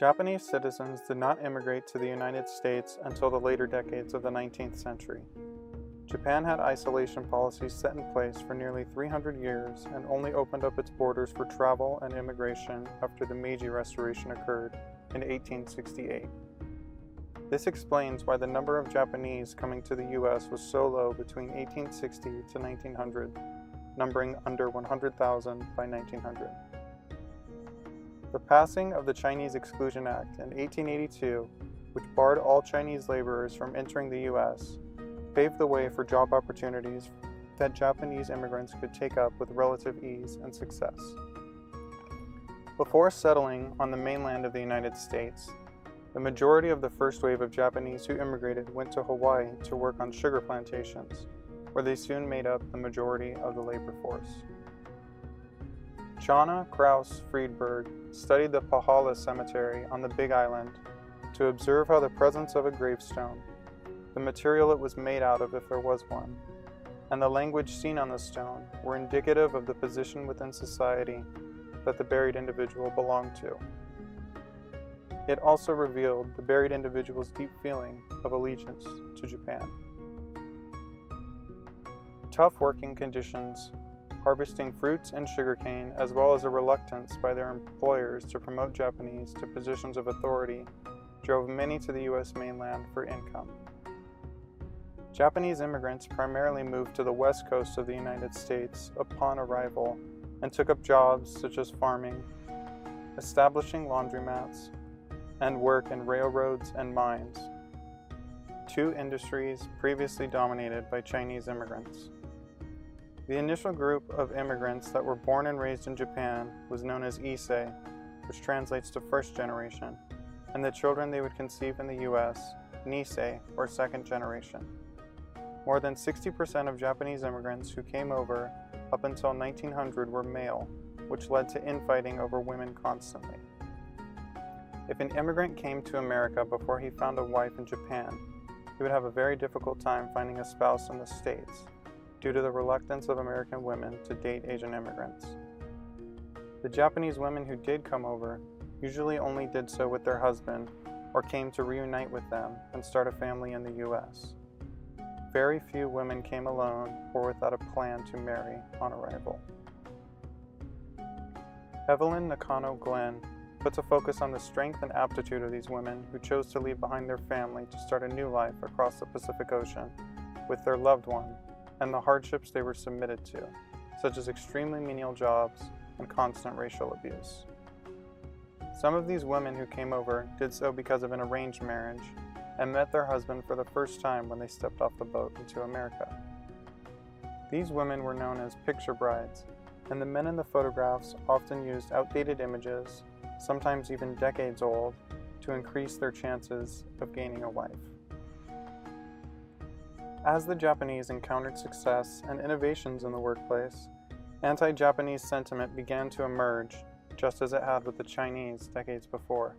Japanese citizens did not immigrate to the United States until the later decades of the 19th century. Japan had isolation policies set in place for nearly 300 years and only opened up its borders for travel and immigration after the Meiji Restoration occurred in 1868. This explains why the number of Japanese coming to the U.S. was so low between 1860 to 1900, numbering under 100,000 by 1900. The passing of the Chinese Exclusion Act in 1882, which barred all Chinese laborers from entering the U.S., paved the way for job opportunities that Japanese immigrants could take up with relative ease and success. Before settling on the mainland of the United States, the majority of the first wave of Japanese who immigrated went to Hawaii to work on sugar plantations, where they soon made up the majority of the labor force. Chana Krause Friedberg studied the Pahala Cemetery on the Big Island to observe how the presence of a gravestone, the material it was made out of if there was one, and the language seen on the stone were indicative of the position within society that the buried individual belonged to. It also revealed the buried individual's deep feeling of allegiance to Japan. Tough working conditions, harvesting fruits and sugarcane, as well as a reluctance by their employers to promote Japanese to positions of authority, drove many to the U.S. mainland for income. Japanese immigrants primarily moved to the west coast of the United States upon arrival and took up jobs such as farming, establishing laundromats, and work in railroads and mines, two industries previously dominated by Chinese immigrants. The initial group of immigrants that were born and raised in Japan was known as Issei, which translates to first generation, and the children they would conceive in the U.S., Nisei, or second generation. More than 60% of Japanese immigrants who came over up until 1900 were male, which led to infighting over women constantly. If an immigrant came to America before he found a wife in Japan, he would have a very difficult time finding a spouse in the States, due to the reluctance of American women to date Asian immigrants. The Japanese women who did come over usually only did so with their husband or came to reunite with them and start a family in the U.S. Very few women came alone or without a plan to marry on arrival. Evelyn Nakano Glenn puts a focus on the strength and aptitude of these women who chose to leave behind their family to start a new life across the Pacific Ocean with their loved one, and the hardships they were submitted to, such as extremely menial jobs and constant racial abuse. Some of these women who came over did so because of an arranged marriage and met their husband for the first time when they stepped off the boat into America. These women were known as picture brides, and the men in the photographs often used outdated images, sometimes even decades old, to increase their chances of gaining a wife. As the Japanese encountered success and innovations in the workplace, anti-Japanese sentiment began to emerge, just as it had with the Chinese decades before.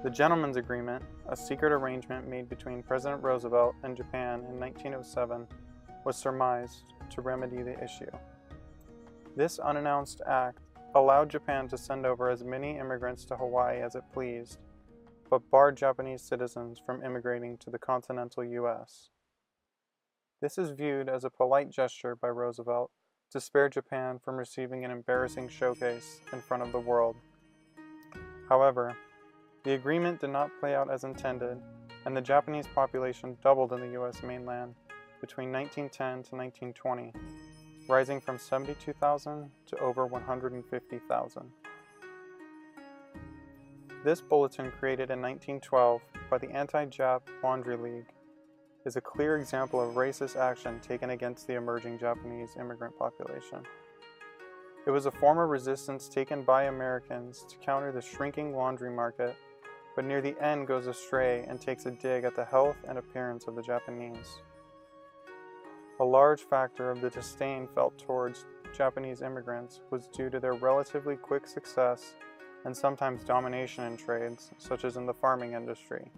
The Gentleman's Agreement, a secret arrangement made between President Roosevelt and Japan in 1907, was surmised to remedy the issue. This unannounced act allowed Japan to send over as many immigrants to Hawaii as it pleased, but barred Japanese citizens from immigrating to the continental U.S. This is viewed as a polite gesture by Roosevelt to spare Japan from receiving an embarrassing showcase in front of the world. However, the agreement did not play out as intended, and the Japanese population doubled in the U.S. mainland between 1910 to 1920, rising from 72,000 to over 150,000. This bulletin, created in 1912 by the Anti-Jap Laundry League, is a clear example of racist action taken against the emerging Japanese immigrant population. It was a form of resistance taken by Americans to counter the shrinking laundry market, but near the end goes astray and takes a dig at the health and appearance of the Japanese. A large factor of the disdain felt towards Japanese immigrants was due to their relatively quick success and sometimes domination in trades, such as in the farming industry,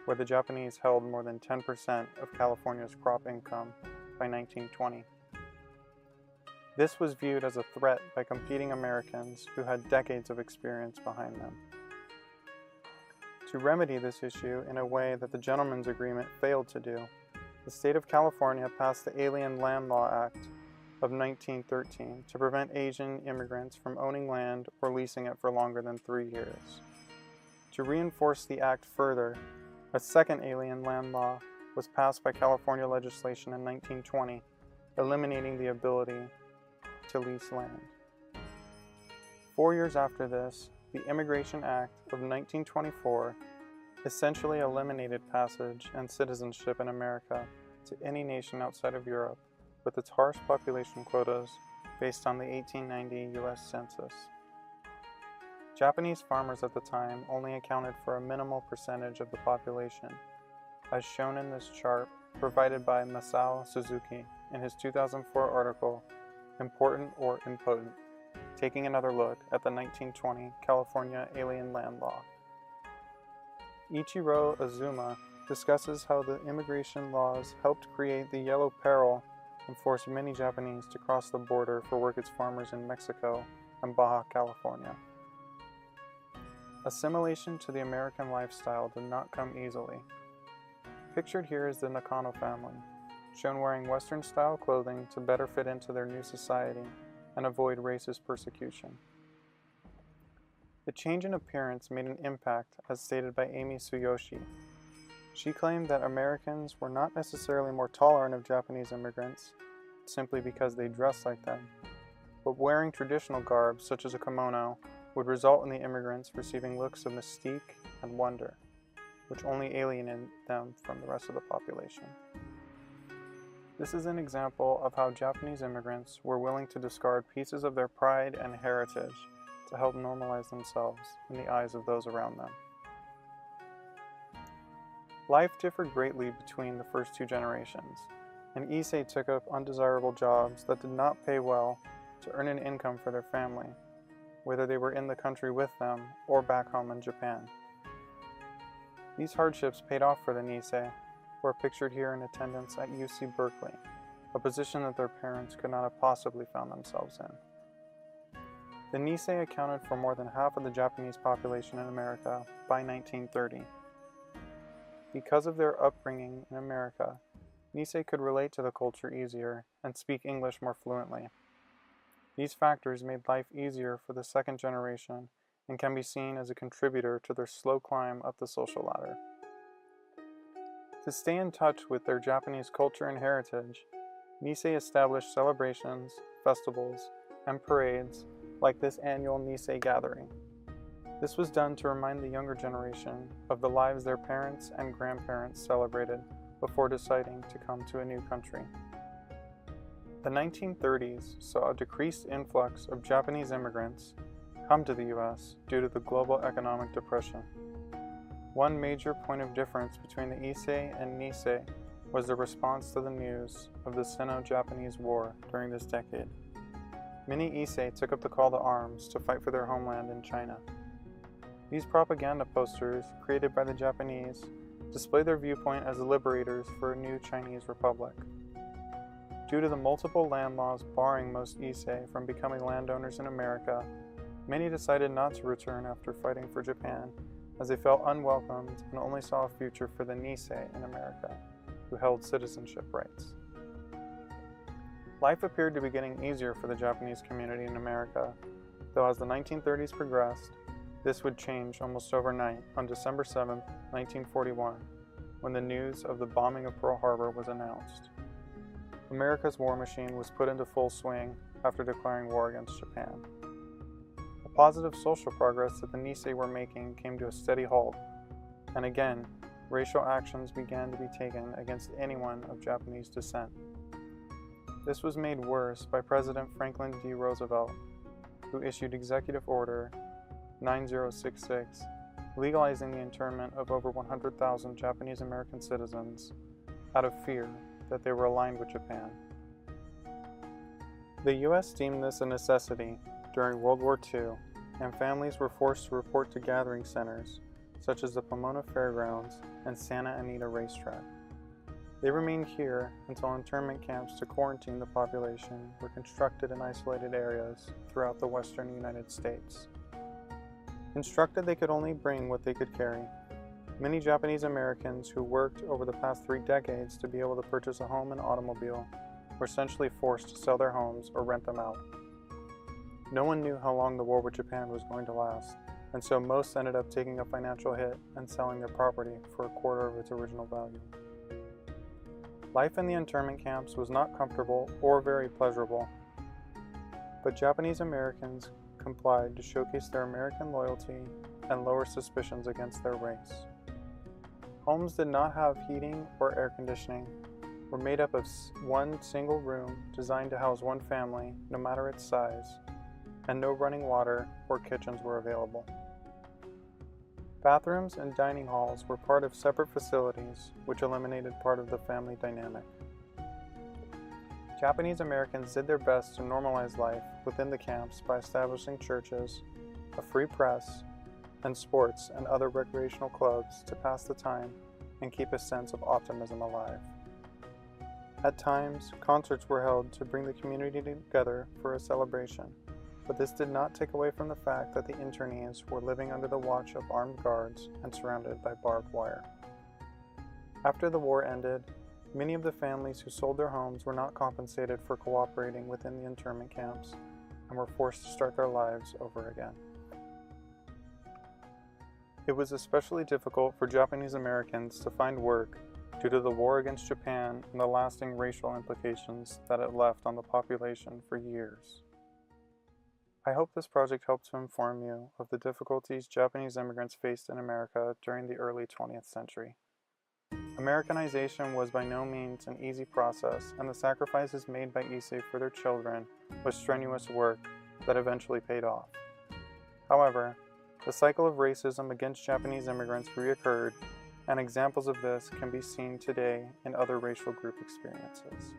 where the Japanese held more than 10% of California's crop income by 1920. This was viewed as a threat by competing Americans who had decades of experience behind them. To remedy this issue in a way that the Gentlemen's Agreement failed to do, the state of California passed the Alien Land Law Act of 1913 to prevent Asian immigrants from owning land or leasing it for longer than 3 years. To reinforce the act further, a second alien land law was passed by California legislation in 1920, eliminating the ability to lease land. 4 years after this, the Immigration Act of 1924 essentially eliminated passage and citizenship in America to any nation outside of Europe, with its harsh population quotas based on the 1890 U.S. Census. Japanese farmers at the time only accounted for a minimal percentage of the population, as shown in this chart provided by Masao Suzuki in his 2004 article, Important or Impotent, taking another look at the 1920 California Alien Land Law. Ichiro Azuma discusses how the immigration laws helped create the Yellow Peril and forced many Japanese to cross the border for work as farmers in Mexico and Baja California. Assimilation to the American lifestyle did not come easily. Pictured here is the Nakano family, shown wearing Western-style clothing to better fit into their new society and avoid racist persecution. The change in appearance made an impact, as stated by Amy Tsuyoshi. She claimed that Americans were not necessarily more tolerant of Japanese immigrants simply because they dressed like them, but wearing traditional garb such as a kimono would result in the immigrants receiving looks of mystique and wonder, which only alienated them from the rest of the population. This is an example of how Japanese immigrants were willing to discard pieces of their pride and heritage to help normalize themselves in the eyes of those around them. Life differed greatly between the first two generations, and Issei took up undesirable jobs that did not pay well to earn an income for their family, whether they were in the country with them or back home in Japan. These hardships paid off for the Nisei, who are pictured here in attendance at UC Berkeley, a position that their parents could not have possibly found themselves in. The Nisei accounted for more than half of the Japanese population in America by 1930. Because of their upbringing in America, Nisei could relate to the culture easier and speak English more fluently. These factors made life easier for the second generation and can be seen as a contributor to their slow climb up the social ladder. To stay in touch with their Japanese culture and heritage, Nisei established celebrations, festivals, and parades like this annual Nisei gathering. This was done to remind the younger generation of the lives their parents and grandparents celebrated before deciding to come to a new country. The 1930s saw a decreased influx of Japanese immigrants come to the U.S. due to the global economic depression. One major point of difference between the Issei and Nisei was the response to the news of the Sino-Japanese War during this decade. Many Issei took up the call to arms to fight for their homeland in China. These propaganda posters, created by the Japanese, display their viewpoint as liberators for a new Chinese republic. Due to the multiple land laws barring most Issei from becoming landowners in America, many decided not to return after fighting for Japan, as they felt unwelcomed and only saw a future for the Nisei in America, who held citizenship rights. Life appeared to be getting easier for the Japanese community in America, though as the 1930s progressed, this would change almost overnight on December 7, 1941, when the news of the bombing of Pearl Harbor was announced. America's war machine was put into full swing after declaring war against Japan. The positive social progress that the Nisei were making came to a steady halt, and again, racial actions began to be taken against anyone of Japanese descent. This was made worse by President Franklin D. Roosevelt, who issued Executive Order 9066, legalizing the internment of over 100,000 Japanese American citizens out of fear that they were aligned with Japan. The U.S. deemed this a necessity during World War II, and families were forced to report to gathering centers such as the Pomona Fairgrounds and Santa Anita Racetrack. They remained here until internment camps to quarantine the population were constructed in isolated areas throughout the western United States. Instructed they could only bring what they could carry, Many Japanese Americans who worked over the past 3 decades to be able to purchase a home and automobile were essentially forced to sell their homes or rent them out. No one knew how long the war with Japan was going to last, and so most ended up taking a financial hit and selling their property for a quarter of its original value. Life in the internment camps was not comfortable or very pleasurable, but Japanese Americans complied to showcase their American loyalty and lower suspicions against their race. Homes did not have heating or air conditioning, were made up of one single room designed to house one family, no matter its size, and no running water or kitchens were available. Bathrooms and dining halls were part of separate facilities, which eliminated part of the family dynamic. Japanese Americans did their best to normalize life within the camps by establishing churches, a free press, and sports and other recreational clubs to pass the time and keep a sense of optimism alive. At times, concerts were held to bring the community together for a celebration, but this did not take away from the fact that the internees were living under the watch of armed guards and surrounded by barbed wire. After the war ended, many of the families who sold their homes were not compensated for cooperating within the internment camps and were forced to start their lives over again. It was especially difficult for Japanese Americans to find work due to the war against Japan and the lasting racial implications that it left on the population for years. I hope this project helped to inform you of the difficulties Japanese immigrants faced in America during the early 20th century. Americanization was by no means an easy process, and the sacrifices made by Issei for their children was strenuous work that eventually paid off. However, the cycle of racism against Japanese immigrants reoccurred, and examples of this can be seen today in other racial group experiences.